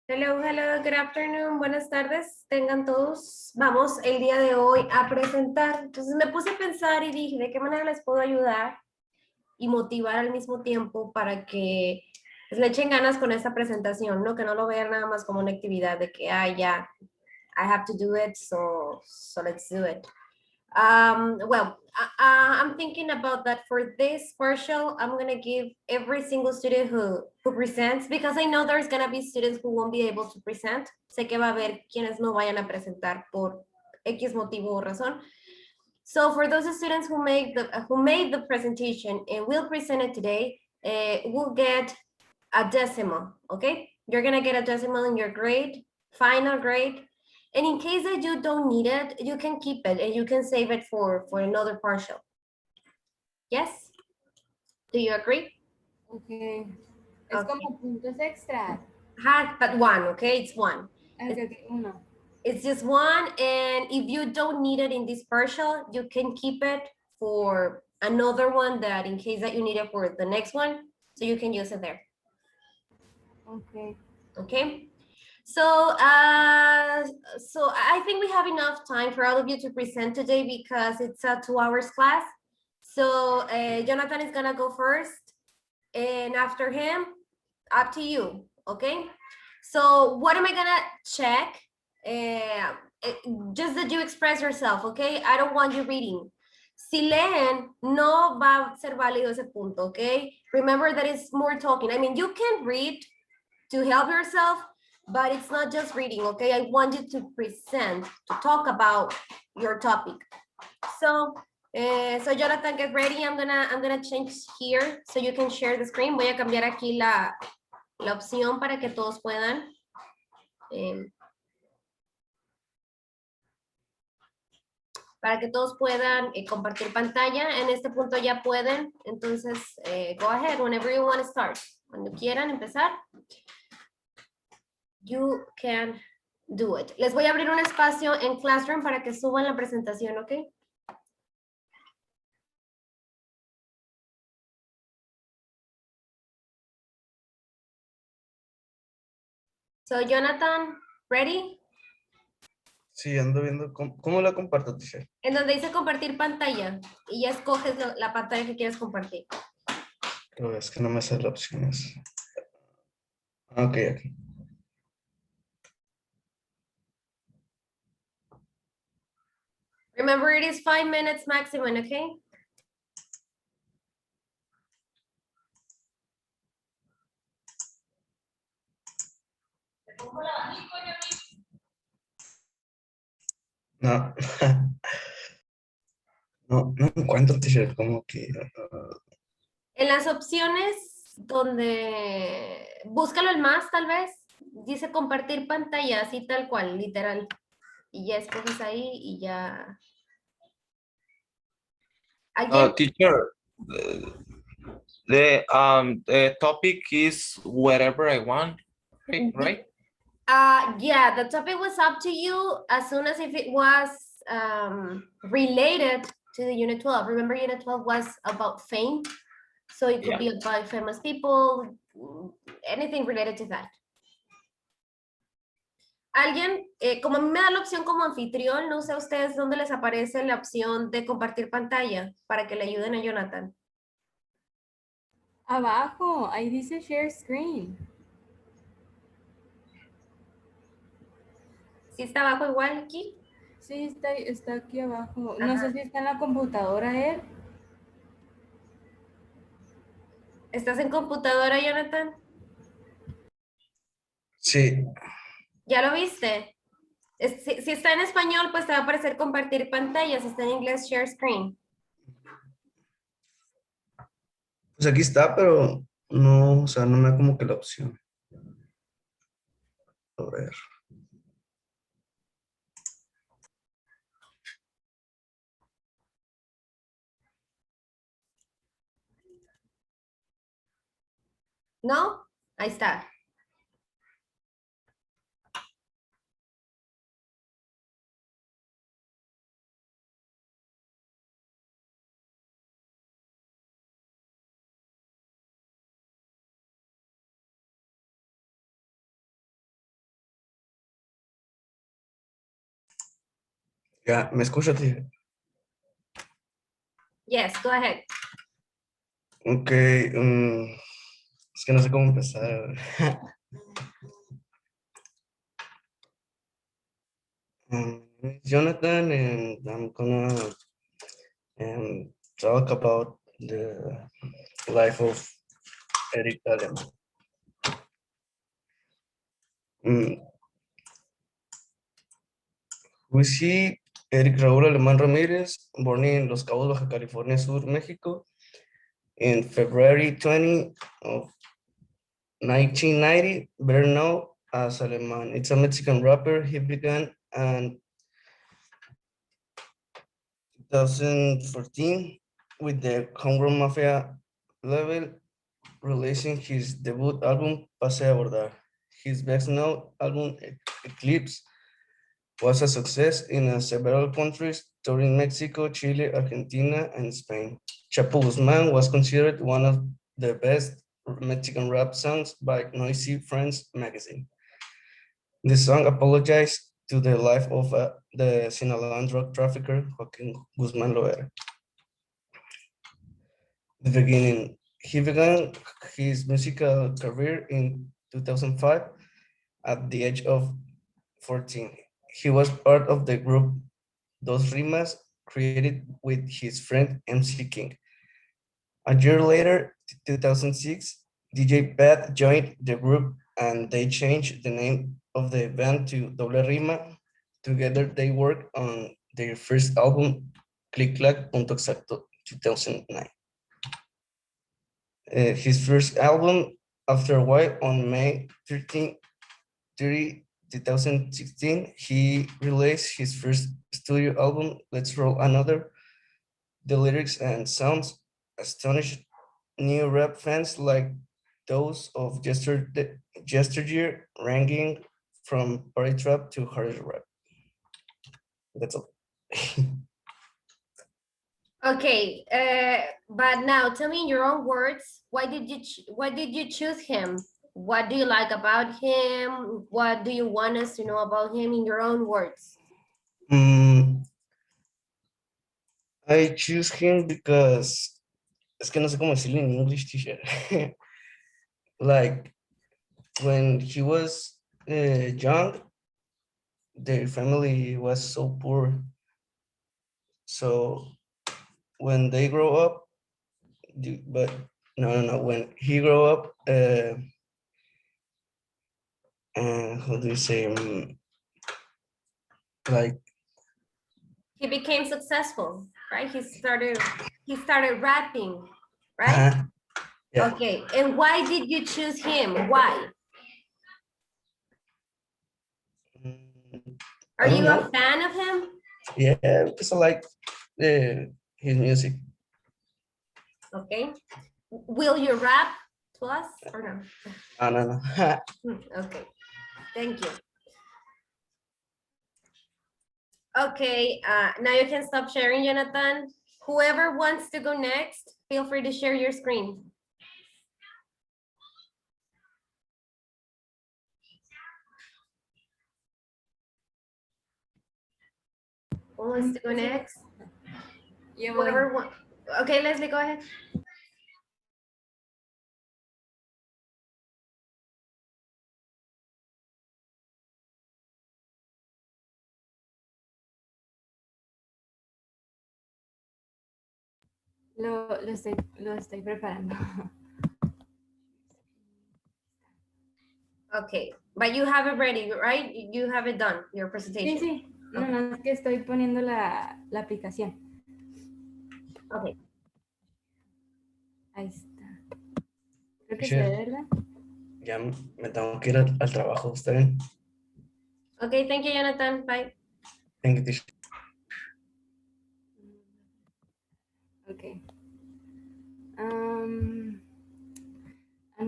Hello, hello, good afternoon, buenas tardes, tengan todos. Vamos el día de hoy a presentar. Entonces me puse a pensar y dije, ¿de qué manera les puedo ayudar y motivar al mismo tiempo para que pues, le echen ganas con esta presentación, ¿no? Que no lo vean nada más como una actividad de que, ya, I have to do it, so let's do it. I'm thinking about that for this partial. I'm gonna give every single student who presents, because I know there's gonna be students who won't be able to present. Sé que va a haber quienes no vayan a presentar por X motivo o razón. So for those students who made the presentation and will present it today, we'll get a decimal, okay? You're gonna get a decimal in your grade, final grade. And in case that you don't need it, you can keep it and you can save it for another partial. Yes? Do you agree? Okay. Es como puntos extra. But one, okay? It's one. Okay, uno. It's just one, and if you don't need it in this partial, you can keep it for another one that in case that you need it for the next one, so you can use it there. Okay. Okay? So I think we have enough time for all of you to present today because it's a 2 hours class. So Jonathan is gonna go first, and after him, up to you, okay? So what am I gonna check? Just that you express yourself, okay? I don't want you reading. Si leen, no va a ser válido ese punto, okay? Remember that it's more talking. I mean, you can read to help yourself, but it's not just reading, okay? I want you to present, to talk about your topic. So Jonathan, get ready. I'm gonna change here so you can share the screen. Voy a cambiar aquí la opción para que todos puedan. Para que todos puedan compartir pantalla. En este punto ya pueden. Entonces, go ahead whenever you want to start. Cuando quieran empezar, you can do it. Les voy a abrir un espacio en Classroom para que suban la presentación, ¿ok? So, Jonathan, ready? Sí, ando viendo cómo la comparto, teacher. En donde dice compartir pantalla y ya escoges la pantalla que quieres compartir. Pero es que no me sale la opción esa. Ok, aquí. Remember, it is 5 minutes maximum, okay? No. No encuentro, teacher, como que... En las opciones donde... Búscalo el más, tal vez. Dice compartir pantalla, así tal cual, literal. Y ya escoges ahí y ya... ¿Alguien? Teacher, the topic is whatever I want, right? Yeah, the topic was up to you as soon as if it was related to the Unit 12. Remember, Unit 12 was about fame. So it could be about famous people, anything related to that. Alguien, como a mí me da la opción como anfitrión, no sé a ustedes dónde les aparece la opción de compartir pantalla para que le ayuden a Jonathan. Abajo, ahí dice share screen. ¿Sí está abajo igual aquí? Sí, está aquí abajo. Ajá. No sé si está en la computadora él. ¿Estás en computadora, Jonathan? Sí. ¿Ya lo viste? Si está en español, pues te va a aparecer compartir pantalla. Si está en inglés, share screen. Pues aquí está, pero no, o sea, no me da como que la opción. A ver. ¿No? Ahí está. Ya, ¿me escuchas, tío? Yes, go ahead. Ok, es que no sé cómo empezar. Jonathan, and I'm gonna talk about the life of Eric Aleman. Who is he? Eric Raúl Alemán Ramírez, born in Los Cabos, Baja California Sur, Mexico, in February 20 of 1990, better known as Alemán. It's a Mexican rapper. He began in 2014 with the Homegrown Mafia label, releasing his debut album, Pase a Abordar. His best known album, Eclipse, was a success in several countries, touring Mexico, Chile, Argentina, and Spain. Chapo Guzman was considered one of the best Mexican rap songs by Noisy Friends magazine. The song apologized to the life of the Sinaloan drug trafficker, Joaquin Guzman Loera. The beginning. He began his musical career in 2005 at the age of 14. He was part of the group Dos Rimas, created with his friend MC King. A year later, 2006, DJ Pat joined the group and they changed the name of the band to Doble Rima. Together, they worked on their first album, Click Clack Punto Exacto, 2009. His first album, After a While, on May 30, 2016, he released his first studio album, Let's Roll Another. The lyrics and sounds astonished new rap fans like those of yesteryear, ranging from party trap to hard rap. That's all. Okay, but now tell me in your own words, why did you choose him? What do you like about him? What do you want us to know about him in your own words? I choose him because es que no sé cómo decirlo en English, teacher. Like when he was young, their family was so poor. So when they grow up, but no. When he grow up, how do you say, like He became successful, right? He started rapping, right? yeah. Okay, and why did you choose him? Why? Are I don't you a know. fan of him? Yeah, because I like his music. Okay. Will you rap to us or no? No. Okay, thank you. Okay, now you can stop sharing, Jonathan. Whoever wants to go next, feel free to share your screen. Who wants to go next? Yo voy. Whoever wants. Okay, Leslie, go ahead. Lo estoy preparando. Okay, but you have it ready, right? You have it done, your presentation. Sí. No, no, es que estoy poniendo la aplicación. Okay. Ahí está. Creo que se ve, ¿verdad? Ya me tengo que ir al trabajo, ¿está bien? Okay, thank you, Jonathan. Bye. Thank you, teacher. Okay. I'm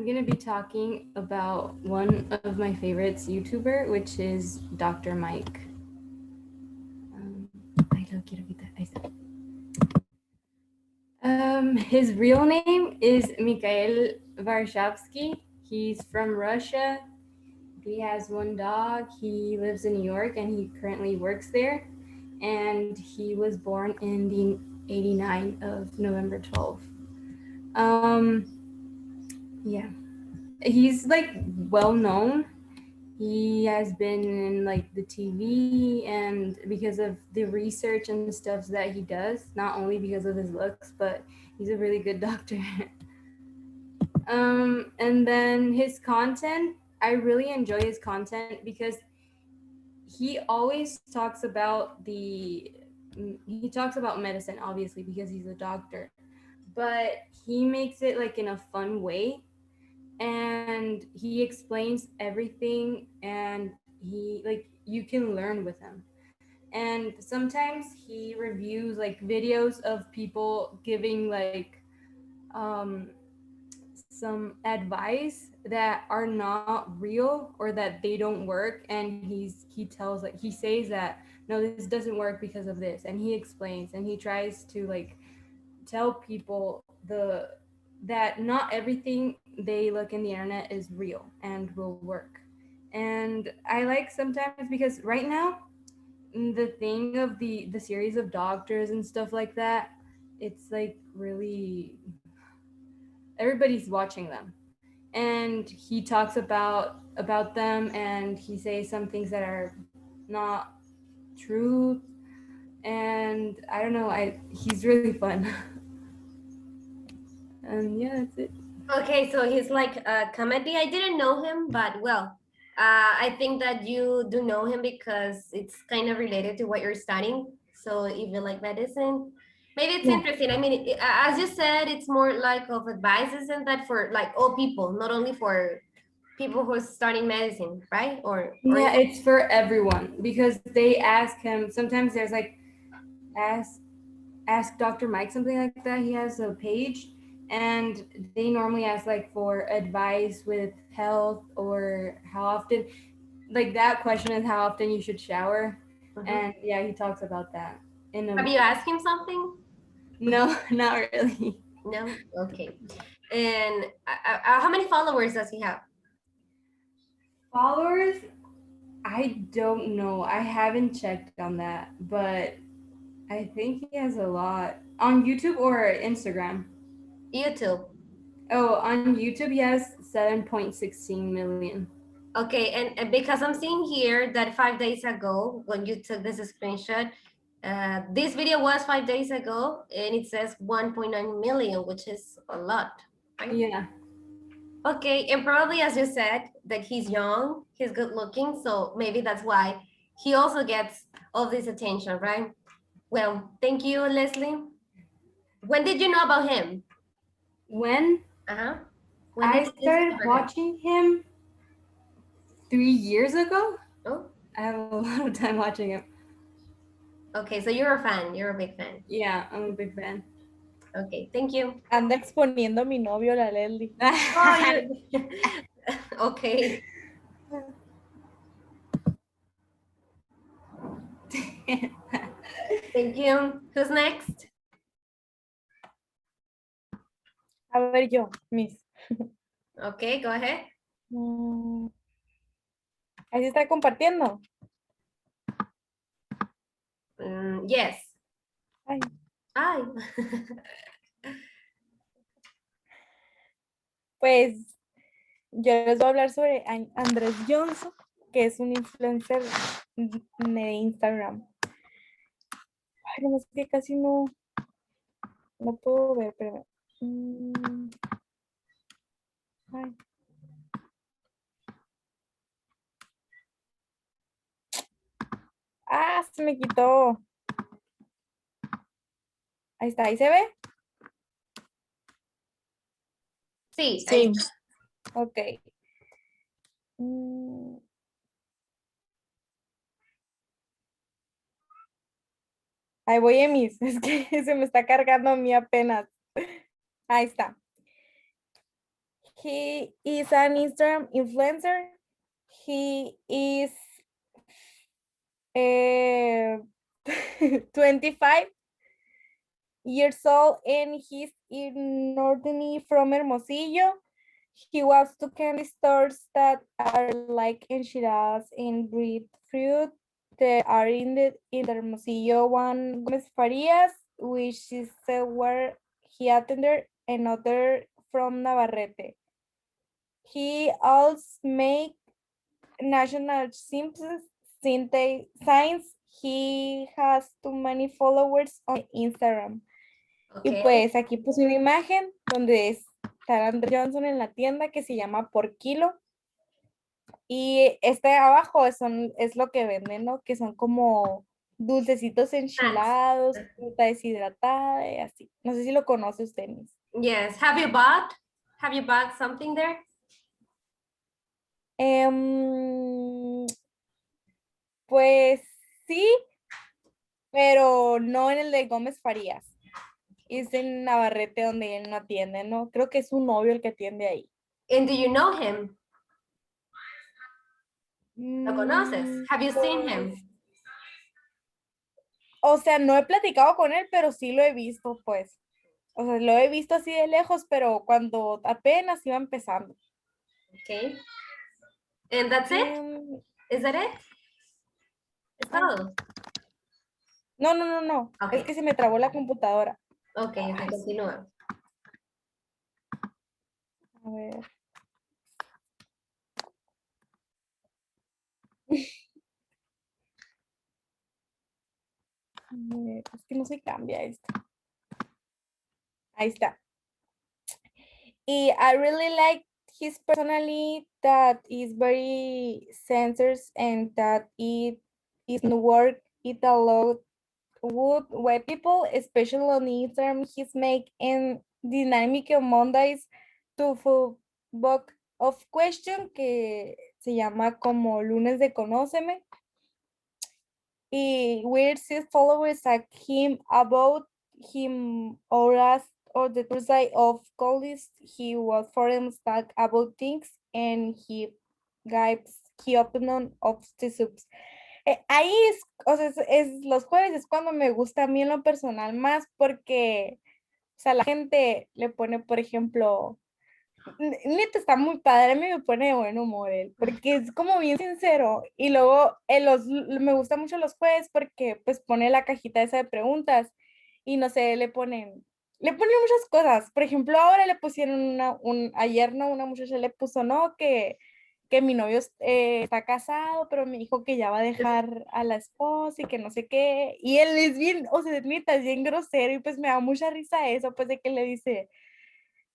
gonna be talking about one of my favorites YouTuber, which is Dr. Mike. Ay, lo quiero quitar. Ahí está. His real name is Mikhail Varshavsky. He's from Russia. He has one dog. He lives in New York and he currently works there. and he was born in the 89 of November 12th. Yeah, he's like well known. He has been in like the TV, and because of the research and stuff that he does, not only because of his looks, but he's a really good doctor. And then his content, I really enjoy his content because he always talks about he talks about medicine, obviously, because he's a doctor, but he makes it like in a fun way, and he explains everything, and he like you can learn with him. And sometimes he reviews like videos of people giving like um some advice that are not real or that they don't work, and he tells like he says that no, this doesn't work because of this, and he explains and he tries to like tell people that not everything they look in the internet is real and will work. And I like sometimes because right now the thing of the series of doctors and stuff like that, it's like really everybody's watching them, and he talks about them, and he says some things that are not true, and I don't know, I he's really fun. And yeah, that's it. Okay, so he's like a comedy. I didn't know him, but well, I think that you do know him because it's kind of related to what you're studying. So if you like medicine, maybe it's Yeah. interesting. I mean, as you said, it's more like of advices and that for like all people, not only for people who are studying medicine, right? Or Yeah, it's for everyone because they ask him sometimes. There's like ask ask Dr. Mike, something like that. He has a page, and they normally ask like for advice with health or how often, like that question is how often you should shower. Mhm. And yeah, he talks about that in Have a you asked him something? no, not really. No? Okay. And how many followers does he have? Followers, I don't know. I haven't checked on that, but I think he has a lot on YouTube or Instagram. YouTube. Oh, on YouTube he has 7.16 million. Okay, and because I'm seeing here that 5 days ago, when you took this screenshot, this video was 5 days ago, and it says 1.9 million, which is a lot, right? Yeah. Okay, and probably as you said, that he's young, he's good looking, so maybe that's why he also gets all this attention, right? Well, thank you, Leslie. When did you know about him? When Uh-huh. When I did you started discover him? watching him 3 years ago, Oh, I have a lot of time watching him. okay, so you're a fan, you're a big fan. Yeah, I'm a big fan. Okay, thank you. Anda exponiendo a mi novio, la Leslie. Oh, you... Okay. Thank you. Who's next? A ver yo, Miss. Okay, go ahead. Ahí se está compartiendo. Yes. Ay, Hi. pues yo les voy a hablar sobre Andrés Johnson, que es un influencer de Instagram. Ay, no, es que casi no puedo ver, pero... Ay. Ah, se me quitó. Ahí está, ¿ahí se ve? Sí, Sí. ahí. Ok. Ahí voy, Emis. Es que se me está cargando a mí apenas. Ahí está. He is an Instagram influencer. He is 25 years old and he's originally from Hermosillo. He walks to candy stores that are like enchiladas and breadfruit there are in the Hermosillo one Gómez Farias, which is where he attended, another from Navarrete. He also make national signs. He has too many followers on Instagram. Y Okay. pues aquí puse una imagen donde está Andrew Johnson en la tienda que se llama Por Kilo. Y este abajo es lo que venden, ¿no? Que son como dulcecitos enchilados, fruta deshidratada y así. No sé si lo conoce usted, Miss. Yes. Have you bought something there? Pues sí, pero no en el de Gómez Farías. Es en Navarrete donde él no atiende, ¿no? Creo que es su novio el que atiende ahí. And do you know him? ¿Lo conoces? Have you seen him? Pues, o sea, no he platicado con él, pero sí lo he visto, pues. O sea, lo he visto así de lejos, pero cuando apenas iba empezando. Okay. And that's it? Is that it? ¿Es todo? No. Ok. Es que se me trabó la computadora. Ok, continúa. A ver. Es que no se cambia esto. Ahí está. Y I really like his personality that is very censored and that it is no work it a lot with white people, especially on Instagram. He's making dynamic on Mondays to full book of question que se llama como lunes de conóceme. Y weird his followers like him about him or the Thursday of college he was forum talk about things and he gives he opinion of the subs. Ahí es, o sea, los jueves es cuando me gusta a mí en lo personal más porque, o sea, la gente le pone, por ejemplo, neta está muy padre, a mí me pone de buen humor él, porque es como bien sincero. Y luego me gusta mucho los jueves porque pues pone la cajita esa de preguntas y no sé, le ponen muchas cosas. Por ejemplo, ahora le pusieron ayer no, una muchacha le puso, no, que mi novio está casado, pero me dijo que ya va a dejar a la esposa y que no sé qué. Y él es bien, o sea, neta, es bien grosero y pues me da mucha risa eso, pues de que le dice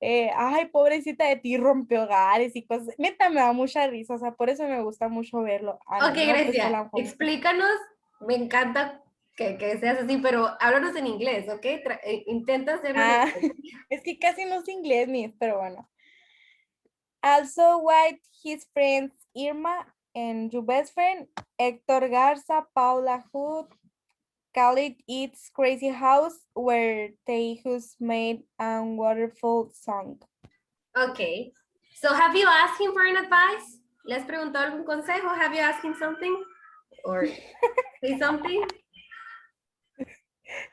ay, pobrecita de ti, rompe hogares y cosas. Neta, me da mucha risa, o sea, por eso me gusta mucho verlo. Ok, No, pues que a Grecia, lo mejor- explícanos. Me encanta que seas así, pero háblanos en inglés, ¿ok? Intenta hacerlo en Ah, inglés. es que casi no sé inglés, Miss, pero bueno. Also, White, his friends Irma and your best friend, Héctor Garza, Paula Hood, Khalid Eats Crazy House, where they who's made a wonderful song. Ok. So, have you asked him for an advice? ¿Le has preguntado algún consejo? Have you asked him something? Or say something?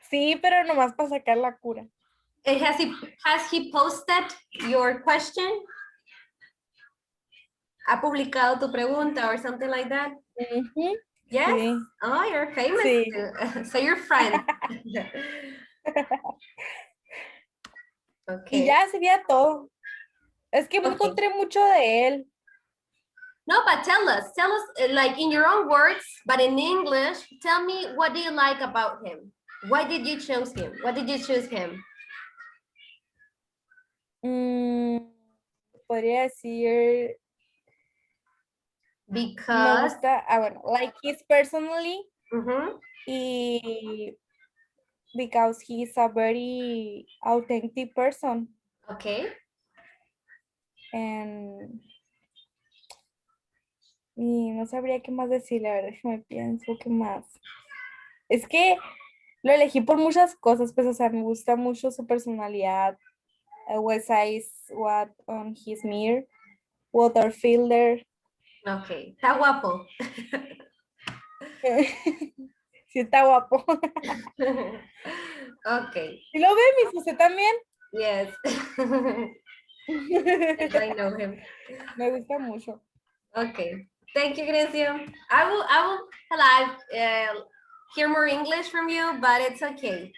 Sí, pero nomás para sacar la cura. And has he posted your question? ¿Ha publicado tu pregunta or something like that? Ujú, Yes? sí. Oh, you're famous. Sí. So you're friends. Y Okay. ya sería todo. Es que no Okay. encontré mucho de él. No, but tell us, like in your own words, but in English, tell me what do you like about him? Why did you choose him? What did you choose him? Podría decir, me Because, gusta, bueno, like his personally mhm, y because he's a very authentic person okay. and y no sabría qué más decirle, a ver, déjame pienso qué más. Es que lo elegí por muchas cosas, pues, o sea, me gusta mucho su personalidad. West Side What on his mirror, Waterfielder. Okay, está guapo. Sí, está guapo. Okay, ¿Y lo ve, Miss? ¿Usted también? yes. I know him. Me gusta mucho. Okay. Thank you, Grecia. I will hear more English from you, but it's okay.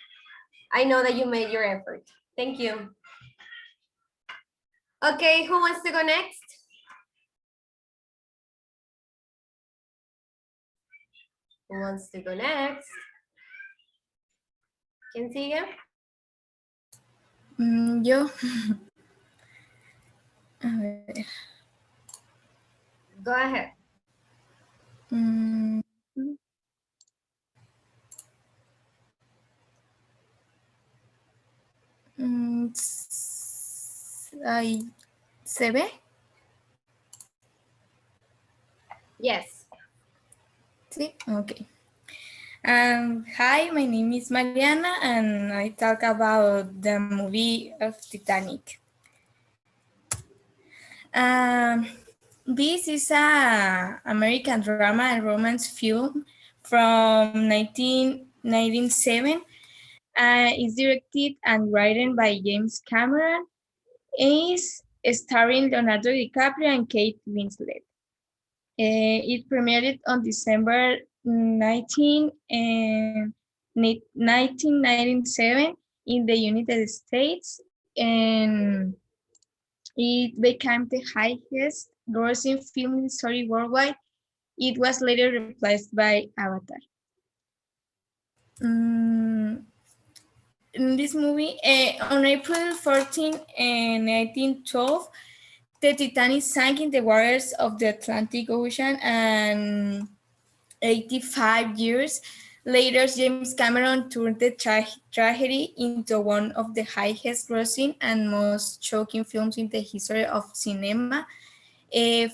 I know that you made your effort. Thank you. Okay, who wants to go next? Who wants to go next? ¿Quién sigue? Yo. A ver. Go ahead. Mm, Ay, ¿se ve? Yes. Sí, okay. Hi, my name is Mariana, and I talk about the movie of Titanic. This is a American drama and romance film from 1997. It's directed and written by James Cameron. Is starring Leonardo DiCaprio and Kate Winslet. It premiered on December 1997 in the United States, and it became the highest grossing film in history worldwide. It was later replaced by Avatar. In this movie, on April 14, 1912, the Titanic sank in the waters of the Atlantic Ocean, and 85 years later, James Cameron turned the tragedy into one of the highest grossing and most shocking films in the history of cinema.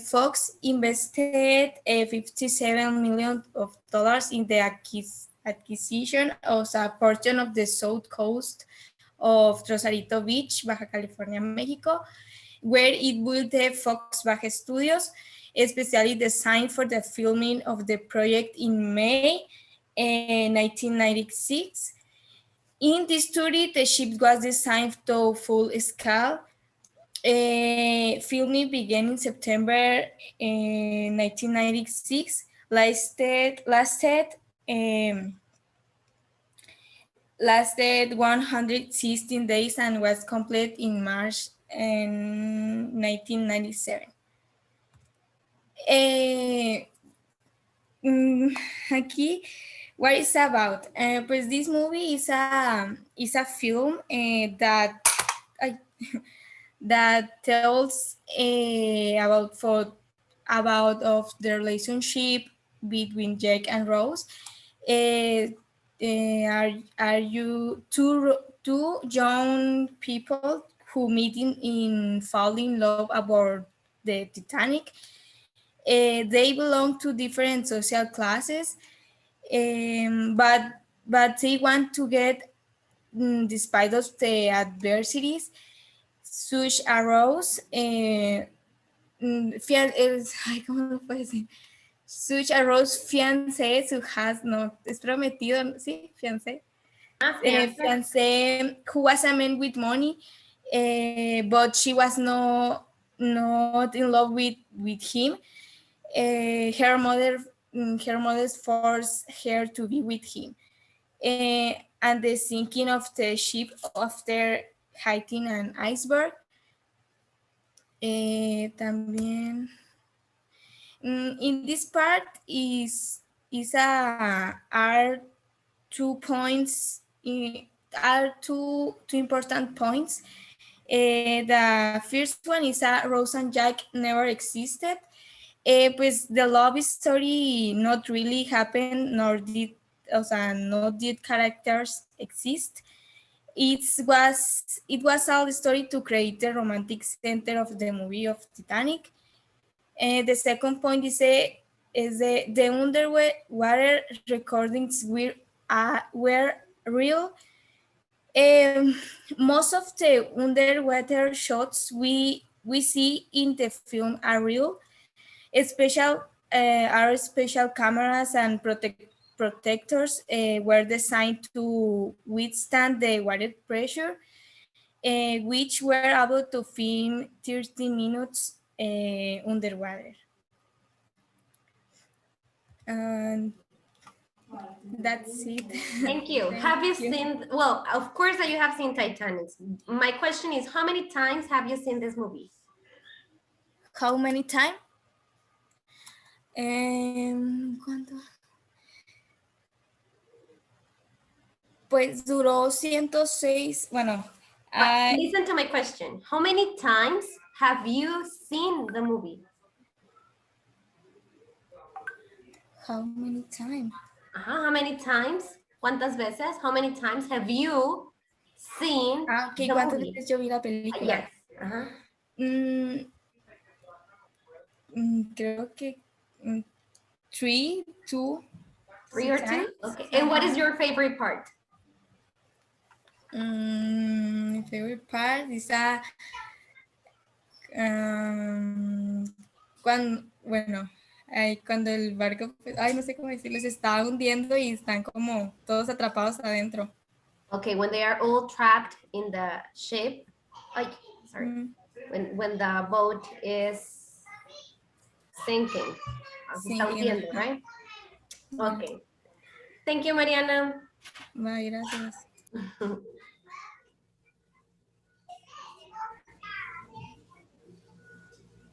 Fox invested $57 million in the acquisition of a portion of the south coast of Rosarito Beach, Baja California, Mexico, where it built the Fox Baja Studios, especially designed for the filming of the project in May 1996. In this studio, the ship was designed to full scale. Filming began in September 1996, lasted 116 days, and was complete in March 1997. Aquí, what it's about? Pues this movie is a film that that tells about of the relationship between Jack and Rose. Are you two young people who meet in fall in love aboard the Titanic? They belong to different social classes, but they want to get, despite of the adversities, such a Rose. Ay, ¿cómo lo puedo decir? Such a Rose fiancé, who has no, es prometido, sí, fiancé. Fiancé who was a man with money, but she was not in love with him. Her mother forced her to be with him. And the sinking of the ship after hitting an iceberg. También in this part are 2 points, are two important points. The first one is Rose and Jack never existed. Pues the love story not really happened, nor did, not did characters exist. It was all the story to create the romantic center of the movie of Titanic. The second point is the underwater recordings were real. Most of the underwater shots we see in the film are real. Our special cameras and protectors were designed to withstand the water pressure, which were able to film 30 minutes underwater. And that's it. Thank you. Have you seen, well, of course that you have seen Titanic. My question is, how many times have you seen this movie? How many times? ¿Cuánto? Pues duró 106. Bueno, But listen to my question. How many times have you seen the movie? how many times? How many times? ¿Cuántas veces? How many times have you seen Ok, the ¿cuántas movie? veces yo vi la película? Yes. Mm, creo que 3, 2, 3 or 2? times. Okay. And what is your favorite part? My favorite part is cuando el barco, no sé cómo decirlo, se está hundiendo y están como todos atrapados adentro. Okay, when they are all trapped in the ship. Sorry. When the boat is sinking. Se está hundiendo, right? Okay. Thank you, Mariana. Bye, gracias.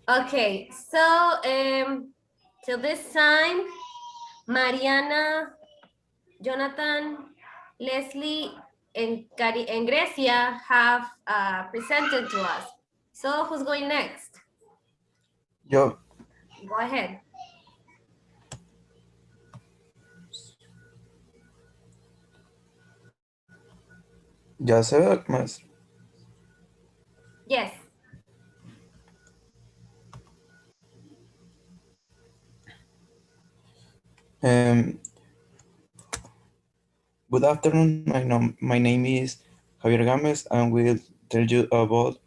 Okay, so till this time, Mariana, Jonathan, Leslie, and Grecia have presented to us. So who's going next? Yo. Go ahead. Ya se ve, maestro. Yes. Good afternoon. My name is Javier Games, and will tell you about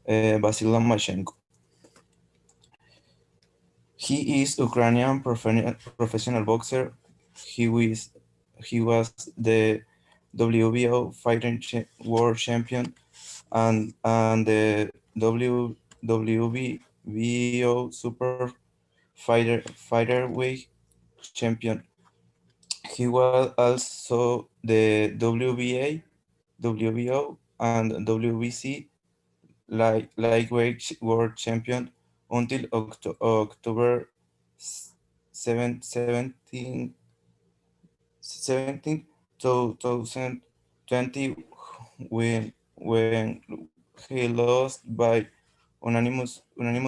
Vasil Lomachenko. He is Ukrainian professional boxer. He was the WBO fighting world champion and the WBO super fighter weight champion. He was also the WBO, and WBC lightweight world champion until October 17, 2020, when he lost by unanimous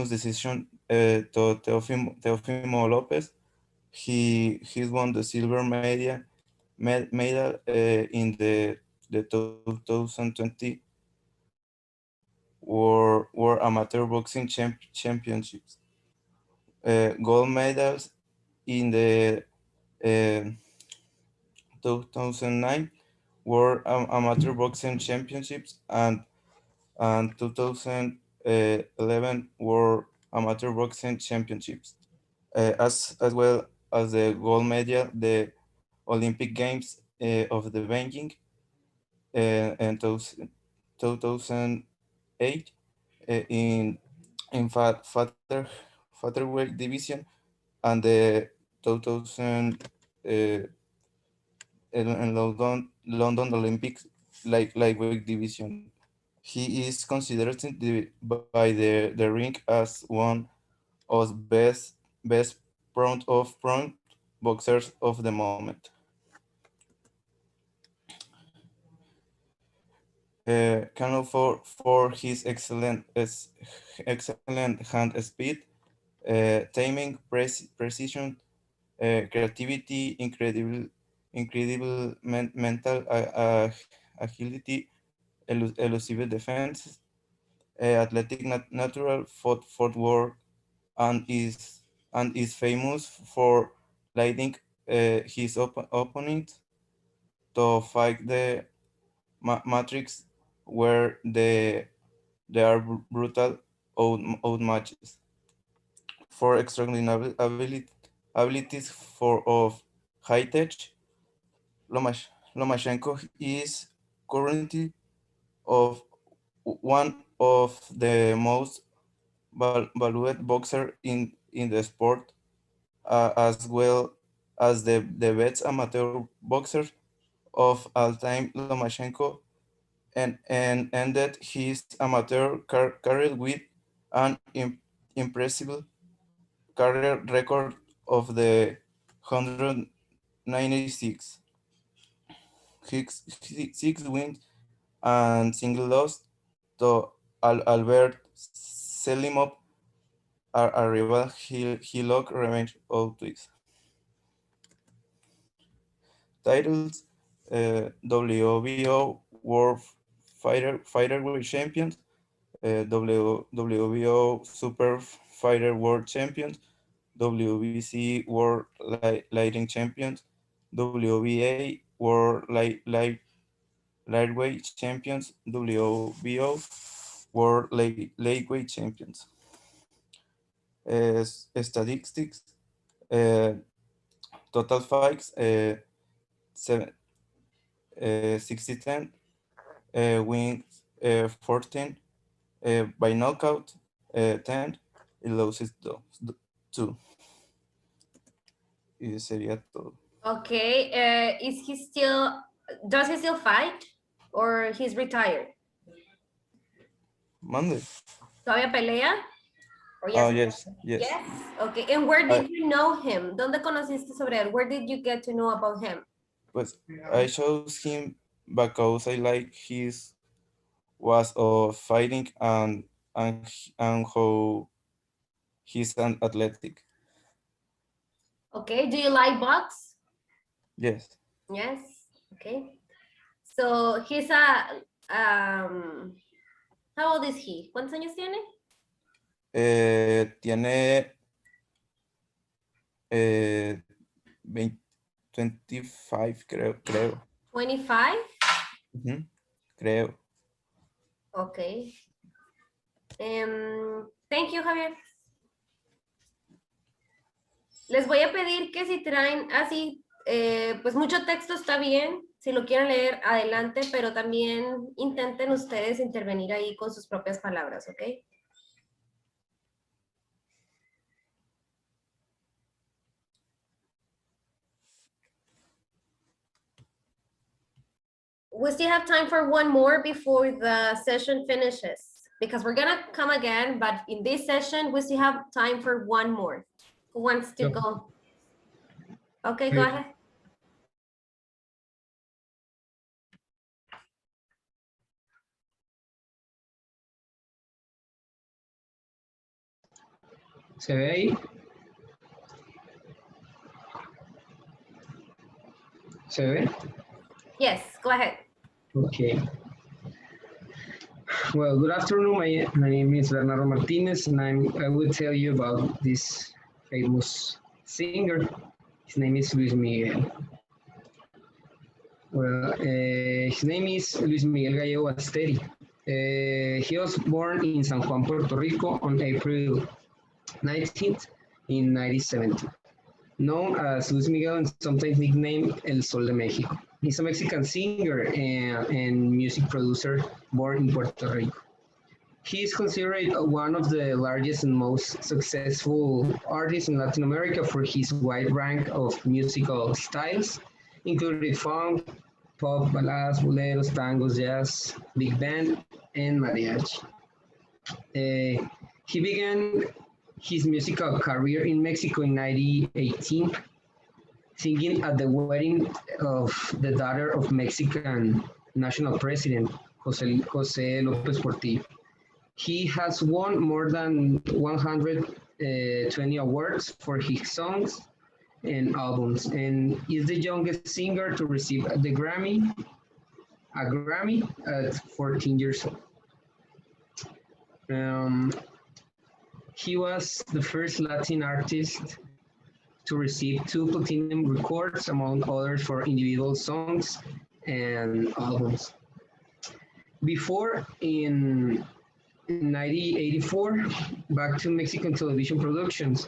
decision to Teofimo Lopez. He won the silver medal in the 2020 World Amateur Boxing Championships. Gold medals in the 2009 World Amateur Boxing Championships and 2011 World Amateur Boxing Championships, as well as the gold medal, the Olympic Games of the Beijing in 2008 in featherweight division, and the 2000 in London Olympics lightweight division. He is considered by the ring as one of best front boxers of the moment. Known for his excellent hand speed, timing, precision, creativity, incredible mental agility, elusive defense, athletic natural footwork, and is famous for leading his opponent to fight the matrix, where they are brutal outmatches. For extraordinary abilities of high tech, Lomachenko is currently of one of the most valued boxer in the sport, as well as the best amateur boxer of all time. Lomachenko and ended his amateur career with an impressive career record of the 196 six wins and single loss to Albert Selimov, a rival he lost revenge of twice. Titles: WBO World Fighterweight Champions, WBO Super Fighter World Champions, WBC World Lighting Champions, WBA World Lightweight Champions, WBO World Lightweight Champions. Statistics: uh, total fights, 60-10, wins 14, by knockout 10, y losses 2. Y sería todo. Okay, is he still, does he still fight or he's retired? Mande. ¿Todavía pelea? Or Oh, yes? yes. Yes, okay. And where did you know him? ¿Dónde conociste sobre él? Where did you get to know about him? Pues I chose him because I like his was of fighting and how he's an athletic. Okay, do you like box? Yes. Yes, okay. So he's a, how old is he? ¿Cuántos años tiene? Tiene 25, creo. 25? Creo. Okay. Thank you, Javier. Les voy a pedir que si traen así, pues mucho texto está bien, si lo quieren leer, adelante, pero también intenten ustedes intervenir ahí con sus propias palabras, ¿ok? We still have time for one more before the session finishes, because we're gonna come again, but in this session, we still have time for one more. Who wants to go? Okay, go ahead. ¿Se ve ahí? ¿Se ve? Yes, go ahead. Okay. Well, good afternoon. My name is Bernardo Martinez, and I will tell you about this famous singer. His name is Luis Miguel. Well, his name is Luis Miguel Gallego Asteri. He was born in San Juan, Puerto Rico on April 19th in 1970. Known as Luis Miguel and sometimes nicknamed El Sol de México. He's a Mexican singer and music producer born in Puerto Rico. He is considered one of the largest and most successful artists in Latin America for his wide range of musical styles, including funk, pop, ballads, boleros, tangos, jazz, big band, and mariachi. He began his musical career in Mexico in 1918, singing at the wedding of the daughter of Mexican national president, Jose López Portillo. He has won more than 120 awards for his songs and albums, and is the youngest singer to receive a Grammy at 14 years old. He was the first Latin artist to receive 2 platinum records, among others for individual songs and albums. Before, in 1984, back to Mexican television productions,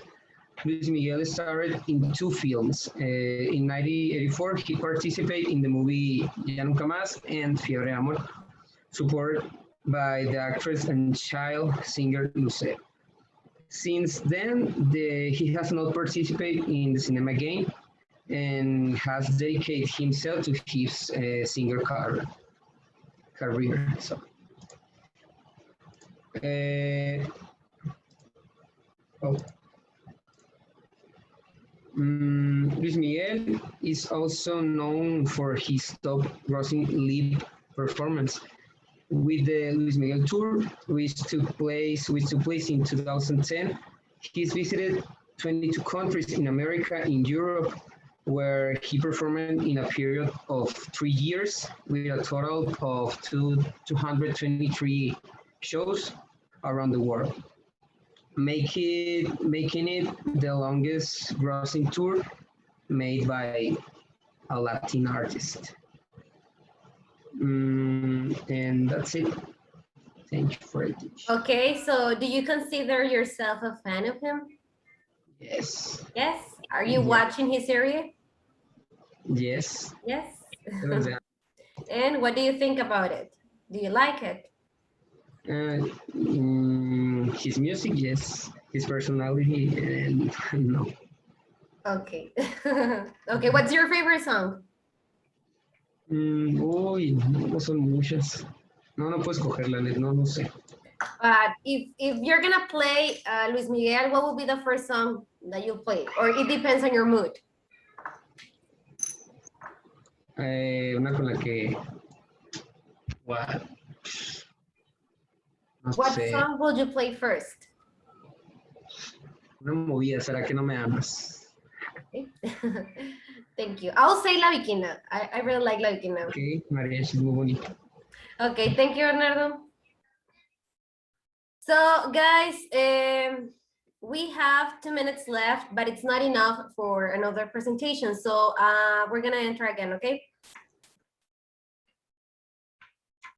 Luis Miguel starred in 2 films. In 1984, he participated in the movie Ya Nunca Más and Fiebre de Amor, supported by the actress and child singer Lucero. Since then, he has not participated in the cinema again, and has dedicated himself to his singer career. So, oh. Luis Miguel is also known for his top grossing live performance with the Luis Miguel tour, which took place in 2010. He's visited 22 countries in America, in Europe, where he performed in a period of 3 years with a total of 223 shows around the world, making it the longest grossing tour made by a Latin artist. And that's it. Thank you for attention. Okay, so do you consider yourself a fan of him? Yes. Yes. Are you Yeah. watching his series? Yes. Yes. O sea, And what do you think about it? Do you like it? his music, yes. His personality, no. Okay. Okay, what's your favorite song? Uy, no son muchas. No, no puedo escoger la net, no sé. If you're gonna play Luis Miguel, what will be the first song that you play? Or it depends on your mood. Una con la que. What? No What sé. song will you play first? Una movida, ¿será que no me amas? Okay. Thank you. I'll say La Bikina. I really like La Bikina. Ok, mariachi es muy bonito. Okay, thank you, Bernardo. So, guys, we have 2 minutes left, but it's not enough for another presentation. So we're gonna enter again, okay?